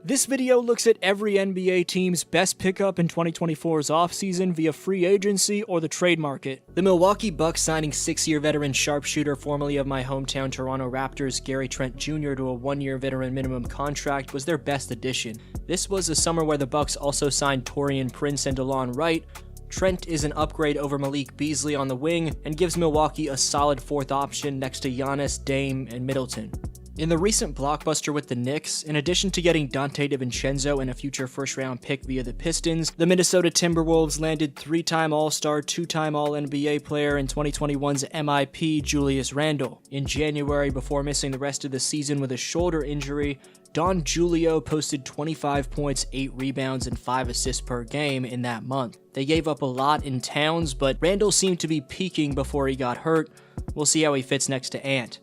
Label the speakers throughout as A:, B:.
A: This video looks at every NBA team's best pickup in 2024's offseason via free agency or the trade market. The Milwaukee Bucks signing 6-year veteran sharpshooter formerly of my hometown Toronto Raptors Gary Trent Jr. to a 1-year veteran minimum contract was their best addition. This was a summer where the Bucks also signed Taurean Prince and DeLon Wright. Trent is an upgrade over Malik Beasley on the wing and gives Milwaukee a solid fourth option next to Giannis, Dame, and Middleton. In the recent blockbuster with the Knicks, in addition to getting Donte DiVincenzo and a future first-round pick via the Pistons, the Minnesota Timberwolves landed 3-time All-Star, 2-time All-NBA player and 2021's MIP Julius Randle. In January, before missing the rest of the season with a shoulder injury, Don Julio posted 25 points, 8 rebounds, and 5 assists per game in that month. They gave up a lot in Towns, but Randle seemed to be peaking before he got hurt. We'll see how he fits next to Ant.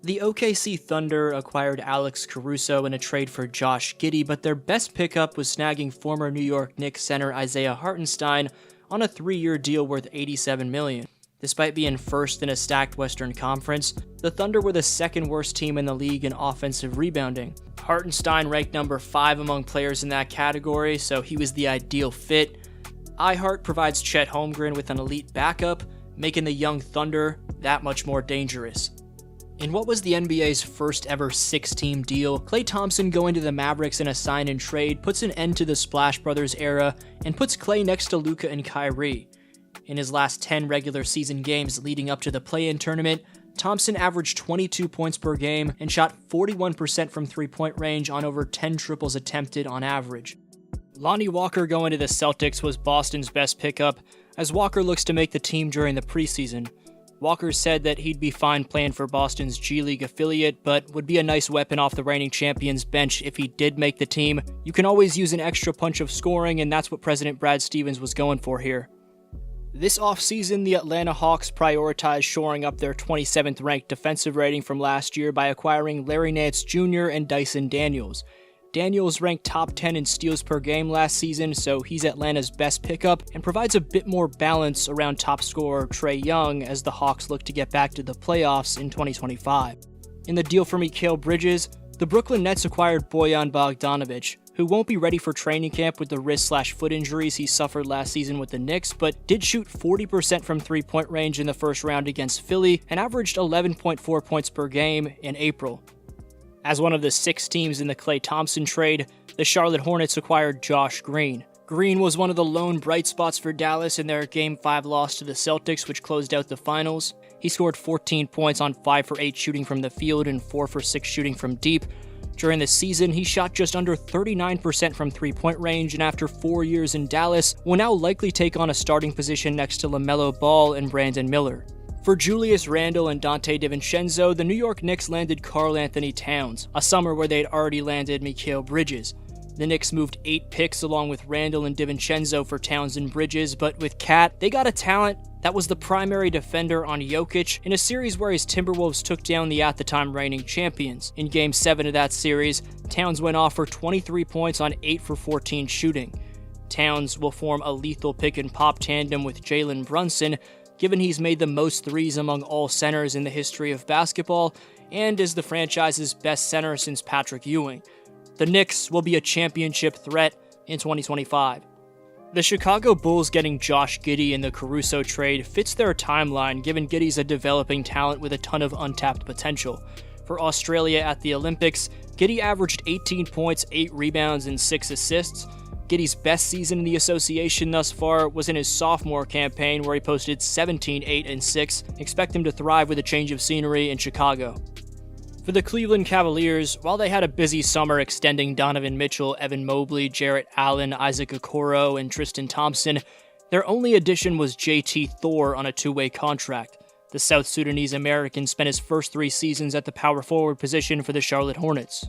A: The OKC Thunder acquired Alex Caruso in a trade for Josh Giddey, but their best pickup was snagging former New York Knicks center Isaiah Hartenstein on a 3-year deal worth $87 million. Despite being first in a stacked Western Conference, the Thunder were the second worst team in the league in offensive rebounding. Hartenstein ranked number 5 among players in that category, so he was the ideal fit. iHeart provides Chet Holmgren with an elite backup, making the young Thunder that much more dangerous. In what was the NBA's first ever 6-team deal, Klay Thompson going to the Mavericks in a sign and trade puts an end to the Splash Brothers era and puts Klay next to Luka and Kyrie. In his last 10 regular season games leading up to the play-in tournament, Thompson averaged 22 points per game and shot 41% from three-point range on over 10 triples attempted on average. Lonnie Walker going to the Celtics was Boston's best pickup, as Walker looks to make the team during the preseason. Walker said that he'd be fine playing for Boston's G League affiliate, but would be a nice weapon off the reigning champions bench if he did make the team. You can always use an extra punch of scoring, and that's what President Brad Stevens was going for here. This offseason, the Atlanta Hawks prioritized shoring up their 27th ranked defensive rating from last year by acquiring Larry Nance Jr. and Dyson Daniels. Daniels ranked top 10 in steals per game last season, so he's Atlanta's best pickup and provides a bit more balance around top scorer Trae Young as the Hawks look to get back to the playoffs in 2025. In the deal for Mikal Bridges, the Brooklyn Nets acquired Bojan Bogdanovic, who won't be ready for training camp with the wrist/foot injuries he suffered last season with the Knicks, but did shoot 40% from three-point range in the first round against Philly and averaged 11.4 points per game in April. As one of the 6 teams in the Klay Thompson trade, the Charlotte Hornets acquired Josh Green. Green was one of the lone bright spots for Dallas in their Game 5 loss to the Celtics, which closed out the finals. He scored 14 points on 5 for 8 shooting from the field and 4 for 6 shooting from deep. During the season, he shot just under 39% from three-point range, and after 4 years in Dallas, will now likely take on a starting position next to LaMelo Ball and Brandon Miller. For Julius Randle and Donte DiVincenzo, the New York Knicks landed Karl Anthony Towns, a summer where they'd already landed Mikal Bridges. The Knicks moved 8 picks along with Randle and DiVincenzo for Towns and Bridges, but with Cat, they got a talent that was the primary defender on Jokic in a series where his Timberwolves took down the at-the-time reigning champions. In Game 7 of that series, Towns went off for 23 points on 8 for 14 shooting. Towns will form a lethal pick-and-pop tandem with Jalen Brunson, given he's made the most threes among all centers in the history of basketball, and is the franchise's best center since Patrick Ewing. The Knicks will be a championship threat in 2025. The Chicago Bulls getting Josh Giddey in the Caruso trade fits their timeline, given Giddey's a developing talent with a ton of untapped potential. For Australia at the Olympics, Giddey averaged 18 points, 8 rebounds, and 6 assists. Giddey's best season in the association thus far was in his sophomore campaign, where he posted 17, 8, and 6. Expect him to thrive with a change of scenery in Chicago. For the Cleveland Cavaliers, while they had a busy summer extending Donovan Mitchell, Evan Mobley, Jarrett Allen, Isaac Okoro, and Tristan Thompson, their only addition was JT Thor on a 2-way contract. The South Sudanese American spent his first 3 seasons at the power forward position for the Charlotte Hornets.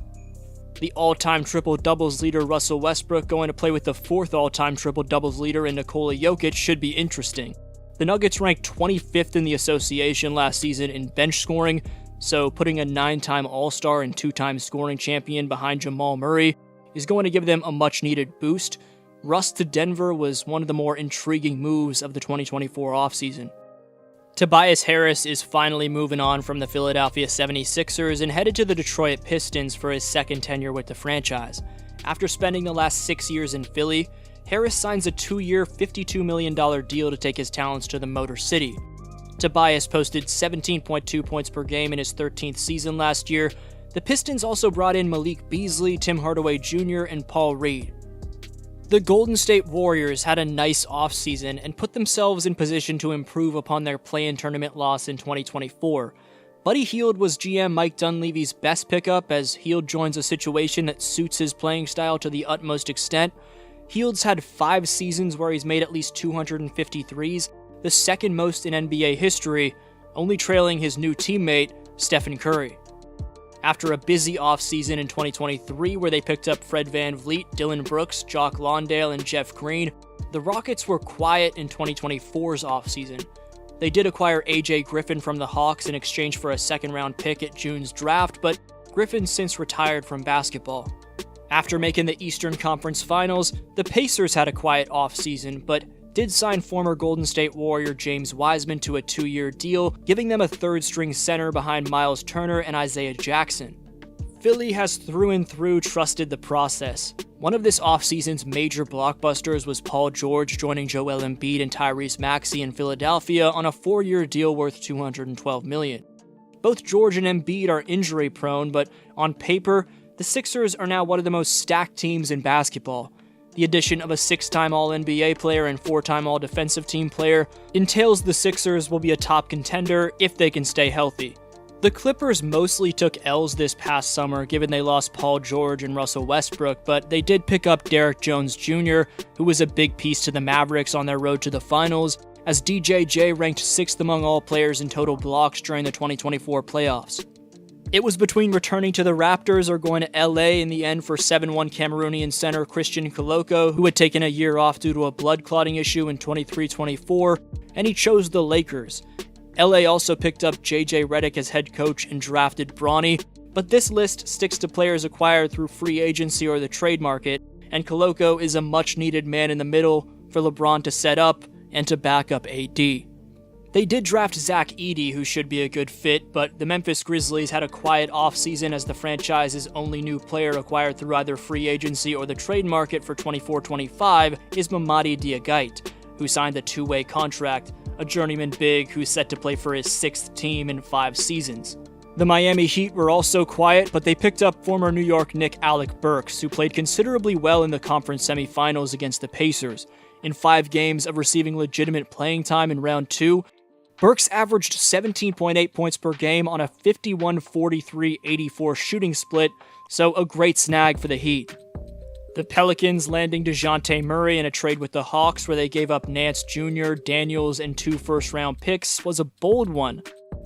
A: The all-time triple-doubles leader Russell Westbrook going to play with the 4th all-time triple-doubles leader in Nikola Jokic should be interesting. The Nuggets ranked 25th in the association last season in bench scoring, so putting a 9-time All-Star and 2-time scoring champion behind Jamal Murray is going to give them a much-needed boost. Russ to Denver was one of the more intriguing moves of the 2024 offseason. Tobias Harris is finally moving on from the Philadelphia 76ers and headed to the Detroit Pistons for his second tenure with the franchise. After spending the last 6 years in Philly, Harris signs a 2-year, $52 million deal to take his talents to the Motor City. Tobias posted 17.2 points per game in his 13th season last year. The Pistons also brought in Malik Beasley, Tim Hardaway Jr., and Paul Reed. The Golden State Warriors had a nice offseason and put themselves in position to improve upon their play-in tournament loss in 2024. Buddy Hield was GM Mike Dunleavy's best pickup, as Hield joins a situation that suits his playing style to the utmost extent. Hield's had 5 seasons where he's made at least 250 threes, the second most in NBA history, only trailing his new teammate, Stephen Curry. After a busy offseason in 2023 where they picked up Fred VanVleet, Dylan Brooks, Jock Lawndale, and Jeff Green, the Rockets were quiet in 2024's offseason. They did acquire AJ Griffin from the Hawks in exchange for a second-round pick at June's draft, but Griffin's since retired from basketball. After making the Eastern Conference Finals, the Pacers had a quiet offseason, but did sign former Golden State Warrior James Wiseman to a 2-year deal, giving them a third-string center behind Miles Turner and Isaiah Jackson. Philly has through and through trusted the process. One of this offseason's major blockbusters was Paul George joining Joel Embiid and Tyrese Maxey in Philadelphia on a 4-year deal worth $212 million. Both George and Embiid are injury-prone, but on paper, the Sixers are now one of the most stacked teams in basketball. The addition of a 6-time All-NBA player and 4-time All-Defensive Team player entails the Sixers will be a top contender if they can stay healthy. The Clippers mostly took L's this past summer given they lost Paul George and Russell Westbrook, but they did pick up Derrick Jones Jr., who was a big piece to the Mavericks on their road to the finals, as DJJ ranked 6th among all players in total blocks during the 2024 playoffs. It was between returning to the Raptors or going to LA in the end for 7'1" Cameroonian center Christian Koloko, who had taken a year off due to a blood clotting issue in 23-24, and he chose the Lakers. LA also picked up JJ Redick as head coach and drafted Bronny, but this list sticks to players acquired through free agency or the trade market, and Koloko is a much-needed man in the middle for LeBron to set up and to back up AD. They did draft Zach Edey, who should be a good fit, but the Memphis Grizzlies had a quiet offseason as the franchise's only new player acquired through either free agency or the trade market for 24-25 is Mamadi Diakite, who signed a 2-way contract, a journeyman big who's set to play for his 6th team in 5 seasons. The Miami Heat were also quiet, but they picked up former New York Knick Alec Burks, who played considerably well in the conference semifinals against the Pacers. In 5 games of receiving legitimate playing time in round 2, Burks averaged 17.8 points per game on a 51-43-84 shooting split, so a great snag for the Heat. The Pelicans landing DeJounte Murray in a trade with the Hawks where they gave up Nance Jr., Daniels, and 2 first-round picks was a bold one.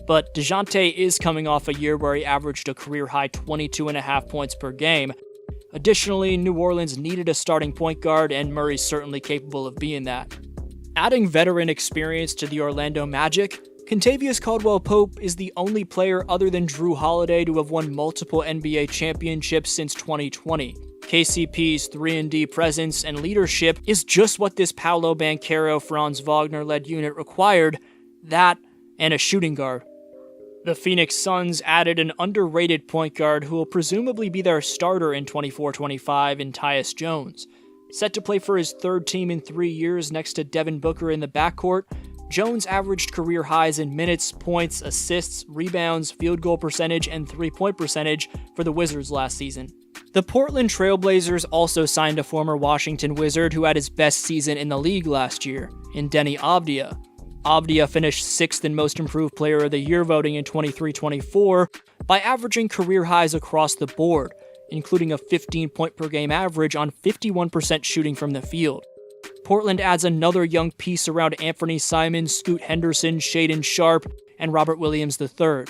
A: But DeJounte is coming off a year where he averaged a career-high 22.5 points per game. Additionally, New Orleans needed a starting point guard, and Murray's certainly capable of being that. Adding veteran experience to the Orlando Magic, Kentavious Caldwell-Pope is the only player other than Drew Holiday to have won multiple NBA championships since 2020. KCP's 3-and-D presence and leadership is just what this Paolo Banchero, Franz Wagner-led unit required, that and a shooting guard. The Phoenix Suns added an underrated point guard who will presumably be their starter in 24-25 in Tyus Jones. Set to play for his 3rd team in 3 years next to Devin Booker in the backcourt, Jones averaged career highs in minutes, points, assists, rebounds, field goal percentage, and 3-point percentage for the Wizards last season. The Portland Trailblazers also signed a former Washington Wizard who had his best season in the league last year, in Denny Avdia. Avdia finished 6th in Most Improved Player of the Year voting in 23-24 by averaging career highs across the board, including a 15-point-per-game average on 51% shooting from the field. Portland adds another young piece around Anthony Simons, Scoot Henderson, Shaedon Sharpe, and Robert Williams III.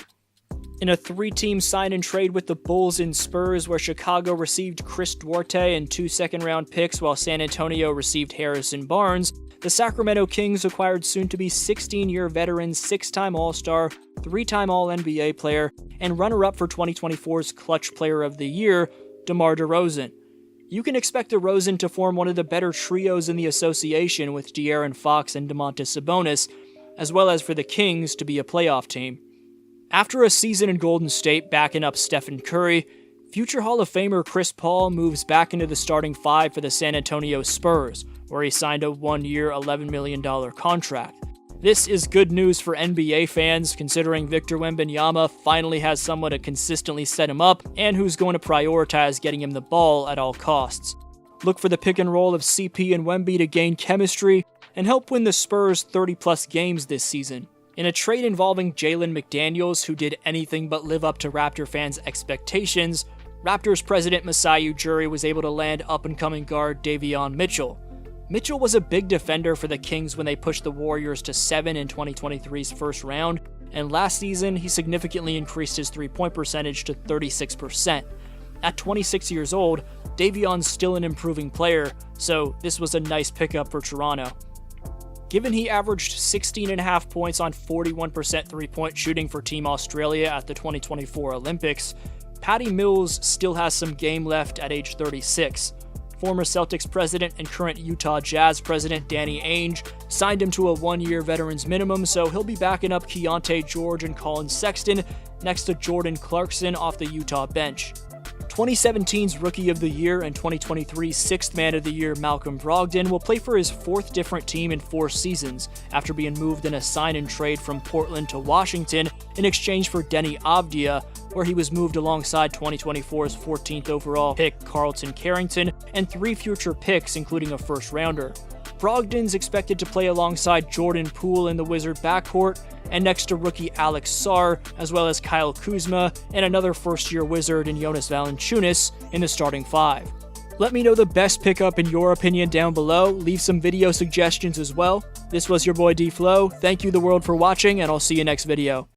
A: In a 3-team sign-and-trade with the Bulls and Spurs where Chicago received Chris Duarte and 2 second-round picks while San Antonio received Harrison Barnes, the Sacramento Kings acquired soon-to-be 16-year veteran, 6-time All-Star, 3-time All-NBA player, and runner-up for 2024's Clutch Player of the Year, DeMar DeRozan. You can expect DeRozan to form one of the better trios in the association with De'Aaron Fox and Domantas Sabonis, as well as for the Kings to be a playoff team. After a season in Golden State backing up Stephen Curry, Future Hall of Famer Chris Paul moves back into the starting five for the San Antonio Spurs, where he signed a one-year, $11 million contract. This is good news for NBA fans, considering Victor Wembanyama finally has someone to consistently set him up and who's going to prioritize getting him the ball at all costs. Look for the pick and roll of CP and Wemby to gain chemistry and help win the Spurs 30-plus games this season. In a trade involving Jalen McDaniels, who did anything but live up to Raptor fans' expectations, Raptors president Masai Ujiri was able to land up-and-coming guard Davion Mitchell. Mitchell was a big defender for the Kings when they pushed the Warriors to 7 in 2023's first round, and last season he significantly increased his three-point percentage to 36%. At 26 years old, Davion's still an improving player, so this was a nice pickup for Toronto. Given he averaged 16.5 points on 41% three-point shooting for Team Australia at the 2024 Olympics, Patty Mills still has some game left at age 36. Former Celtics president and current Utah Jazz president Danny Ainge signed him to a one-year veterans minimum, so he'll be backing up Keontae George and Colin Sexton next to Jordan Clarkson off the Utah bench. 2017's Rookie of the Year and 2023's Sixth Man of the Year Malcolm Brogdon will play for his fourth different team in 4 seasons after being moved in a sign-and-trade from Portland to Washington in exchange for Denny Avdia, where he was moved alongside 2024's 14th overall pick Carlton Carrington and 3 future picks, including a first-rounder. Brogdon's expected to play alongside Jordan Poole in the Wizard backcourt, and next to rookie Alex Sarr, as well as Kyle Kuzma and another first-year Wizard in Jonas Valanciunas in the starting 5. Let me know the best pickup in your opinion down below. Leave some video suggestions as well. This was your boy D-Flow. Thank you the world for watching, and I'll see you next video.